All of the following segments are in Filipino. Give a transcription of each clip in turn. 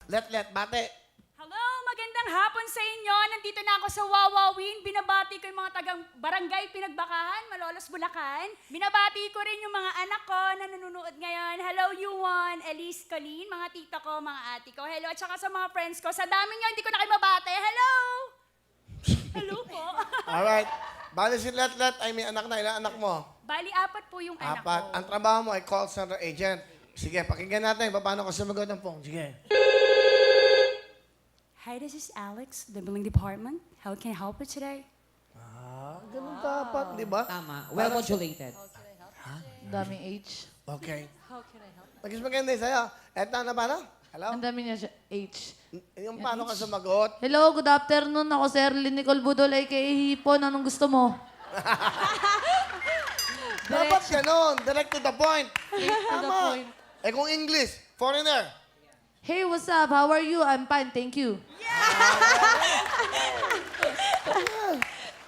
Let, bate. Hello, magandang hapon sa inyo. Nandito na ako sa Wawawin. Binabati ko yung mga tagang barangay Pinagbakahan, Malolos, Bulacan. Binabati ko rin yung mga anak ko na nanonood ngayon. Hello, Yuan, Elise, Colleen, mga tita ko, mga ate ko. Hello, at saka sa mga friends ko. Sa dami nyo, hindi ko na kayo mabate. Hello! Hello po. Alright. Bali si Let ay may anak na. Ilang anak mo? Bali, 4 po yung anak Apat. ko. Ang trabaho mo ay call center agent. Sige, pakinggan natin. Paano ka sumagot ng phone? Sige. Hi, this is Alex, the billing department. How can I help you today? Ganun dapat, di ba? Tama. Well modulated. Daming H. Okay. Magis maganda sa'yo. Eto na paano? Hello? Ang dami niya siya. H. Yung paano ka sumagot? Hello, good afternoon. Ako si Erlyn Nicole Budol, a.k.a. Hipon. Anong gusto mo? Dapat ganun. Direct to the point. To the point. Eh kung English, foreigner. Hey, what's up? How are you? I'm fine, thank you.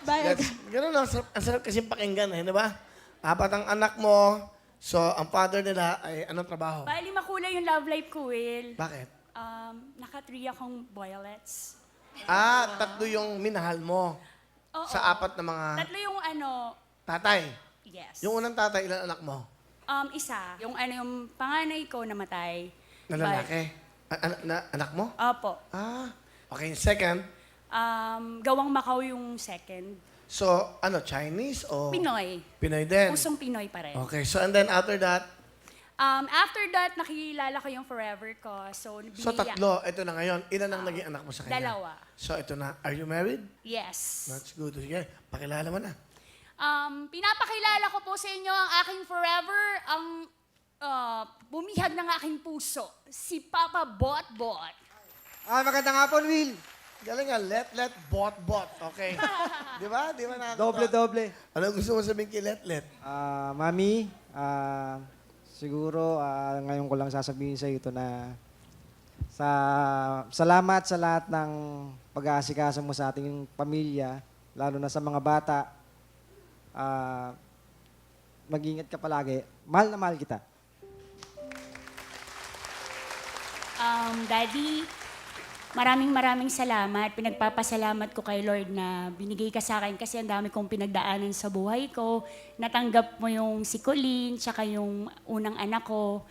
That's, ganun lang. Ang sarap kasi pakinggan eh, di ba? 4 ang anak mo. So, ang father nila ay anong trabaho? Bali, makulay yung love life ko, Will. Bakit? Naka-3 akong violets. 3 yung minahal mo Oo. sa 4 na mga 3 yung tatay. yes. Yung unang tatay, ilan anak mo? Isa. Yung yung panganay ko namatay. Na lalaki? Anak mo? Opo. Okay. Second, Gawang Macau yung second. so, Chinese o? Pinoy. Pinoy din. Pusong Pinoy pa rin. Okay. So, and then after that, After that, nakilala ko yung forever ko. So, so 3. Ito na ngayon. Ilan ang naging anak mo sa kanya? 2. So, ito na. Are you married? Yes. That's good. Sige, pakilala mo na. Pinapakilala ko po sa inyo ang aking forever, ang bumihag ng aking puso, si Papa Bot-Bot. Magandang hapon, Will. Galing nga, let, bot. Okay. Di ba? Di ba nakakatawa? Doble. Ano gusto mo sabihin kay let? Mami, siguro ngayon ko lang sasabihin sa ito na salamat sa lahat ng pag-aasikaso mo sa ating pamilya, lalo na sa mga bata. Mag-ingat ka palagi. Mahal na mahal kita. Daddy, maraming salamat. Pinagpapasalamat ko kay Lord na binigay ka sa akin kasi ang dami kong pinagdaanan sa buhay ko. Natanggap mo yung si Colleen, tsaka yung unang anak ko.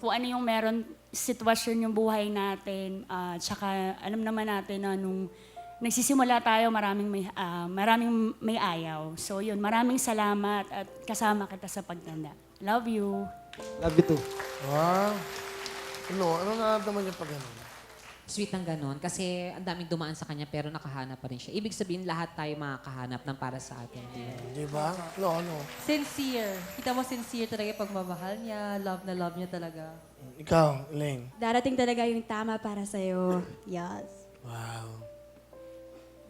Kung ano yung meron sitwasyon yung buhay natin. Tsaka alam naman natin na nung nagsisimula tayo, maraming may ayaw. So yun, maraming salamat at kasama kita sa pagtanda. Love you. Love you too. Wow. Ano nararamdaman niyo pag gano'n? Sweet ng ganon. Kasi ang daming dumaan sa kanya pero nakahanap pa rin siya. Ibig sabihin lahat tayo makakahanap ng para sa atin. Di ba? No. Sincere. Kita mo sincere talaga yung pagmamahal niya. Love na love niya talaga. Ikaw, Elaine. Darating talaga yung tama para sa'yo. Yes. Wow.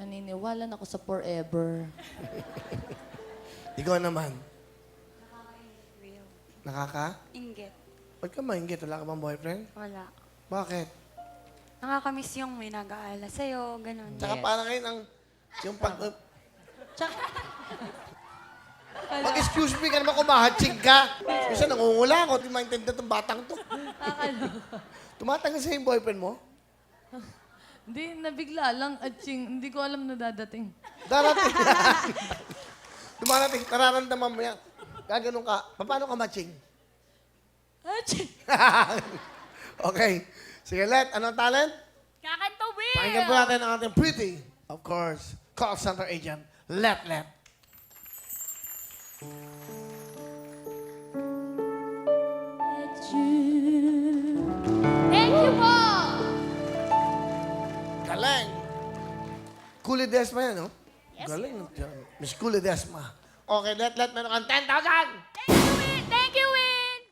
Naniniwala ako sa forever. Ikaw naman. Nakaka? Inggit. Ba't ka maingit? Wala ka bang boyfriend? Wala. Bakit? Nakakamiss yung may nag-aala sa'yo, ganun. Tsaka parang ngayon ang... Yung pag... Tsaka, Mag-excuse me ka naman kung mahatsig ka. Minsan nangungula ako. Di maintindihan itong batang to. Tumatanggal sa'yo yung boyfriend mo? Hindi, nabigla lang. Atching, hindi ko alam na dadating. Darating yan. Dumarating, nararamdaman mo yan. Gaganon ka. Paano ka matching? Atching! Okay. Sige, Let. Anong talent? Kakanta, Will! Pakinggan po natin ang ating pretty, of course, call center agent, Let. Thank you po! Galing. Kuli Desma yan, no? Yes, Galing. Miss Kuli Desma. Okay, Let, meron kang 10,000!